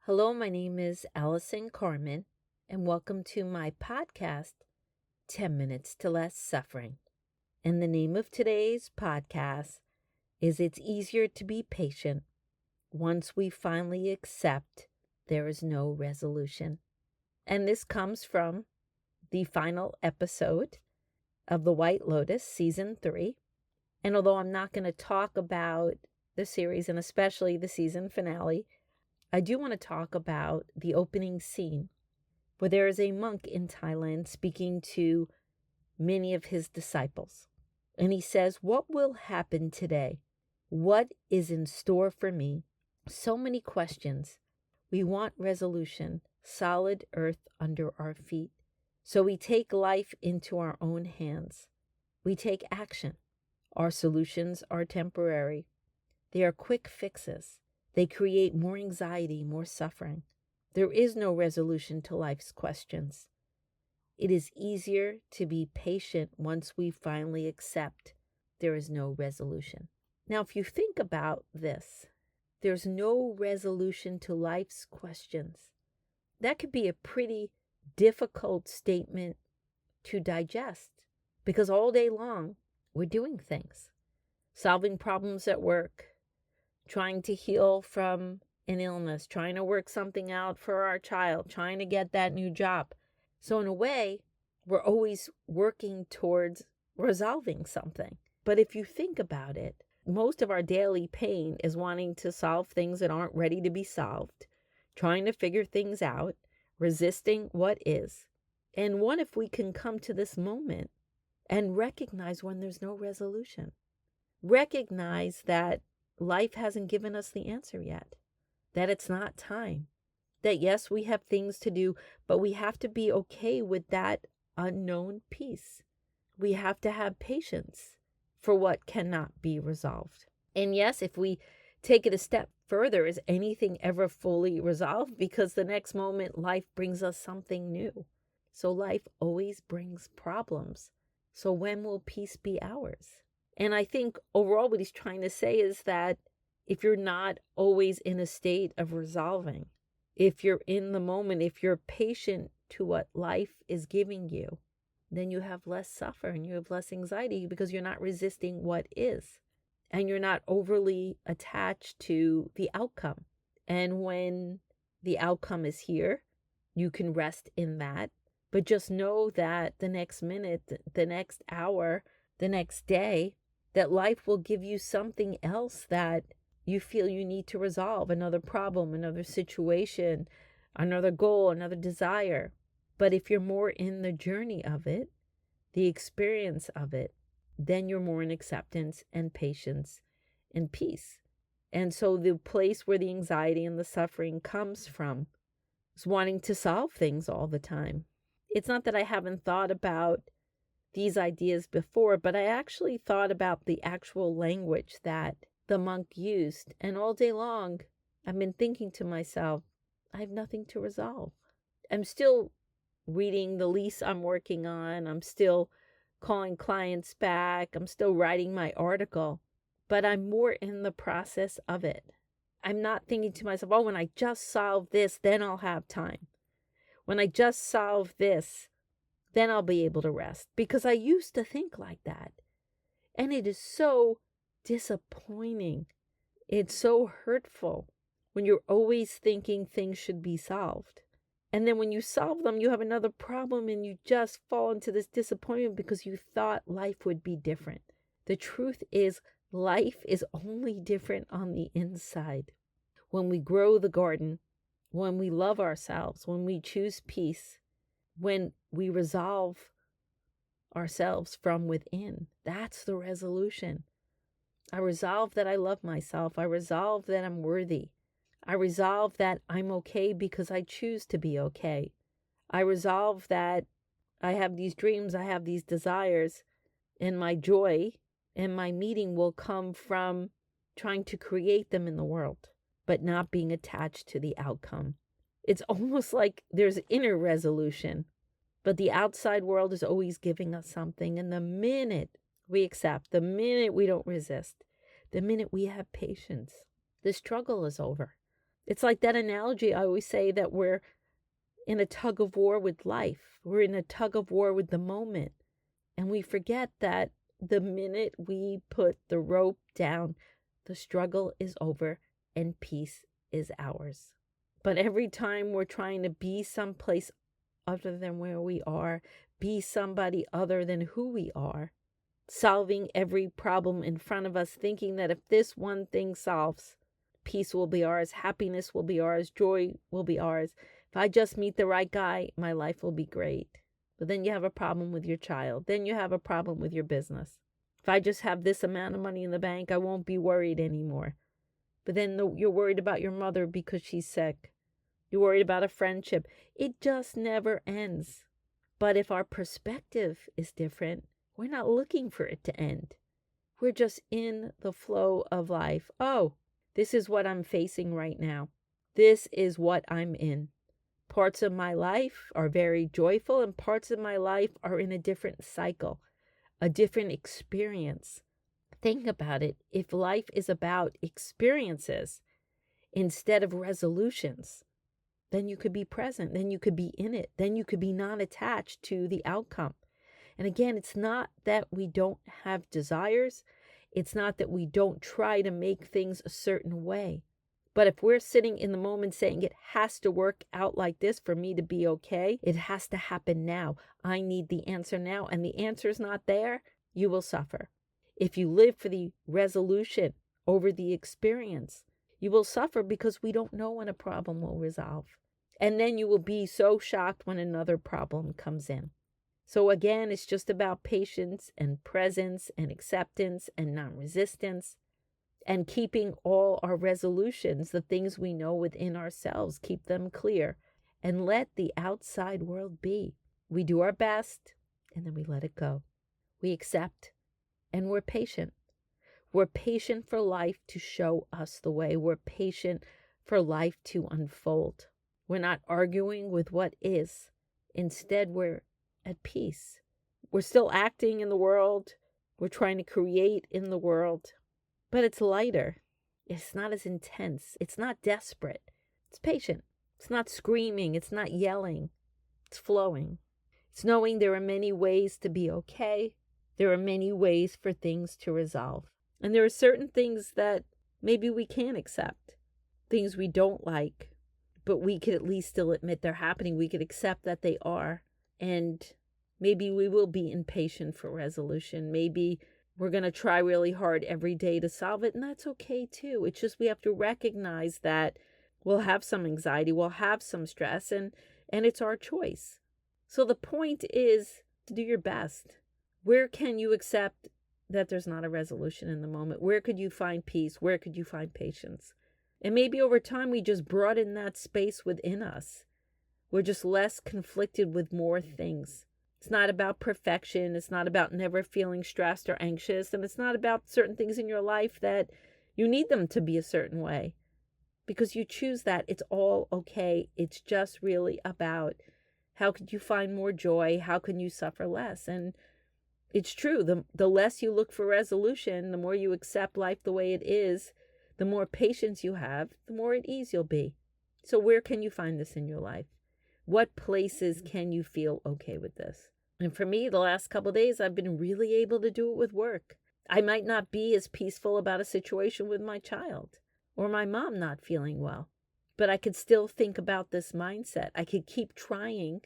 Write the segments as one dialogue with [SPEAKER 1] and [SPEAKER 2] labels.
[SPEAKER 1] Hello, my name is Allison Carmen, and welcome to my podcast, 10 Minutes to Less Suffering. And the name of today's podcast is It's Easier to Be Patient Once We Finally Accept There Is No Resolution. And this comes from the final episode of the White Lotus, Season 3. And although I'm not going to talk about the series, and especially the season finale, I do want to talk about the opening scene where there is a monk in Thailand speaking to many of his disciples. And he says, "What will happen today? What is in store for me?" So many questions. We want resolution, solid earth under our feet. So we take life into our own hands. We take action. Our solutions are temporary. They are quick fixes. They create more anxiety, more suffering. There is no resolution to life's questions. It is easier to be patient once we finally accept there is no resolution. Now, if you think about this, there's no resolution to life's questions. That could be a pretty difficult statement to digest because all day long we're doing things, solving problems at work, trying to heal from an illness, trying to work something out for our child, trying to get that new job. So in a way, we're always working towards resolving something. But if you think about it, most of our daily pain is wanting to solve things that aren't ready to be solved, trying to figure things out, resisting what is. And what if we can come to this moment and recognize when there's no resolution? Recognize that life hasn't given us the answer yet, that it's not time, that yes, we have things to do, but we have to be okay with that unknown piece. We have to have patience for what cannot be resolved. And yes, if we take it a step further, is anything ever fully resolved? Because the next moment, life brings us something new. So life always brings problems. So when will peace be ours? And I think overall what he's trying to say is that if you're not always in a state of resolving, if you're in the moment, if you're patient to what life is giving you, then you have less suffering, you have less anxiety because you're not resisting what is. And you're not overly attached to the outcome. And when the outcome is here, you can rest in that. But just know that the next minute, the next hour, the next day, that life will give you something else that you feel you need to resolve, another problem, another situation, another goal, another desire. But if you're more in the journey of it, the experience of it, then you're more in acceptance and patience and peace. And so the place where the anxiety and the suffering comes from is wanting to solve things all the time. It's not that I haven't thought about these ideas before, but I actually thought about the actual language that the monk used. And all day long, I've been thinking to myself, I have nothing to resolve. I'm still reading the lease I'm working on. I'm still calling clients back. I'm still writing my article, but I'm more in the process of it. I'm not thinking to myself, oh, when I just solve this, then I'll have time. When I just solve this, then I'll be able to rest. Because I used to think like that. And it is so disappointing. It's so hurtful when you're always thinking things should be solved. And then when you solve them, you have another problem and you just fall into this disappointment because you thought life would be different. The truth is, life is only different on the inside. When we grow the garden, when we love ourselves, when we choose peace, when we resolve ourselves from within, that's the resolution. I resolve that I love myself. I resolve that I'm worthy. I resolve that I'm okay because I choose to be okay. I resolve that I have these dreams, I have these desires, and my joy and my meaning will come from trying to create them in the world, but not being attached to the outcome. It's almost like there's inner resolution, but the outside world is always giving us something. And the minute we accept, the minute we don't resist, the minute we have patience, the struggle is over. It's like that analogy I always say, that we're in a tug of war with life. We're in a tug of war with the moment. And we forget that the minute we put the rope down, the struggle is over and peace is ours. But every time we're trying to be someplace other than where we are, be somebody other than who we are, solving every problem in front of us, thinking that if this one thing solves, peace will be ours, happiness will be ours, joy will be ours. If I just meet the right guy, my life will be great. But then you have a problem with your child. Then you have a problem with your business. If I just have this amount of money in the bank, I won't be worried anymore. But then you're worried about your mother because she's sick. You're worried about a friendship. It just never ends. But if our perspective is different, we're not looking for it to end. We're just in the flow of life. Oh, this is what I'm facing right now. This is what I'm in. Parts of my life are very joyful, and parts of my life are in a different cycle, a different experience. Think about it. If life is about experiences instead of resolutions, then you could be present, then you could be in it, then you could be non-attached to the outcome. And again, it's not that we don't have desires. It's not that we don't try to make things a certain way. But if we're sitting in the moment saying it has to work out like this for me to be okay, it has to happen now. I need the answer now, and the answer is not there, you will suffer. If you live for the resolution over the experience, you will suffer because we don't know when a problem will resolve. And then you will be so shocked when another problem comes in. So again, it's just about patience and presence and acceptance and non-resistance, and keeping all our resolutions, the things we know within ourselves, keep them clear and let the outside world be. We do our best and then we let it go. We accept and we're patient. We're patient for life to show us the way. We're patient for life to unfold. We're not arguing with what is. Instead, we're at peace. We're still acting in the world. We're trying to create in the world. But it's lighter. It's not as intense. It's not desperate. It's patient. It's not screaming. It's not yelling. It's flowing. It's knowing there are many ways to be okay. There are many ways for things to resolve. And there are certain things that maybe we can't accept. Things we don't like. But we could at least still admit they're happening. We could accept that they are. And maybe we will be impatient for resolution. Maybe we're going to try really hard every day to solve it, and that's okay too. It's just we have to recognize that we'll have some anxiety, we'll have some stress, and it's our choice. So the point is to do your best. Where can you accept that there's not a resolution in the moment? Where could you find peace? Where could you find patience? And maybe over time we just broaden that space within us. We're just less conflicted with more things. It's not about perfection. It's not about never feeling stressed or anxious. And it's not about certain things in your life that you need them to be a certain way. Because you choose that. It's all okay. It's just really about how could you find more joy? How can you suffer less? And it's true. The less you look for resolution, the more you accept life the way it is, the more patience you have, the more at ease you'll be. So where can you find this in your life? What places can you feel okay with this? And for me, the last couple of days, I've been really able to do it with work. I might not be as peaceful about a situation with my child or my mom not feeling well, but I could still think about this mindset. I could keep trying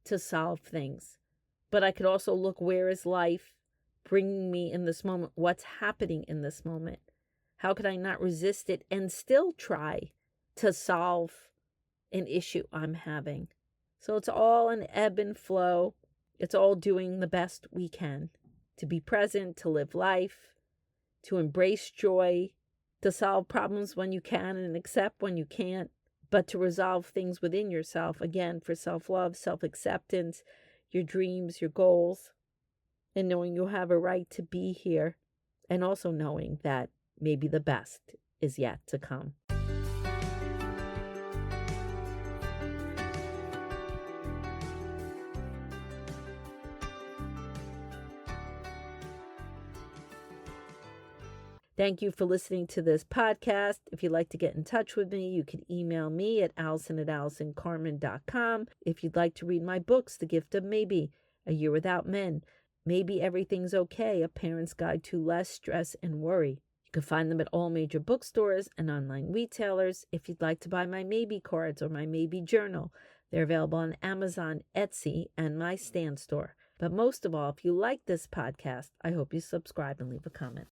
[SPEAKER 1] to solve things, but I could also look, where is life bringing me in this moment? What's happening in this moment? How could I not resist it and still try to solve an issue I'm having? So it's all an ebb and flow. It's all doing the best we can to be present, to live life, to embrace joy, to solve problems when you can and accept when you can't, but to resolve things within yourself, again, for self-love, self-acceptance, your dreams, your goals, and knowing you have a right to be here, and also knowing that maybe the best is yet to come. Thank you for listening to this podcast. If you'd like to get in touch with me, you can email me at allison@allisoncarmen.com. If you'd like to read my books, The Gift of Maybe, A Year Without Men, Maybe Everything's Okay, A Parent's Guide to Less Stress and Worry. You can find them at all major bookstores and online retailers. If you'd like to buy my Maybe cards or my Maybe journal, they're available on Amazon, Etsy, and my Stan store. But most of all, if you like this podcast, I hope you subscribe and leave a comment.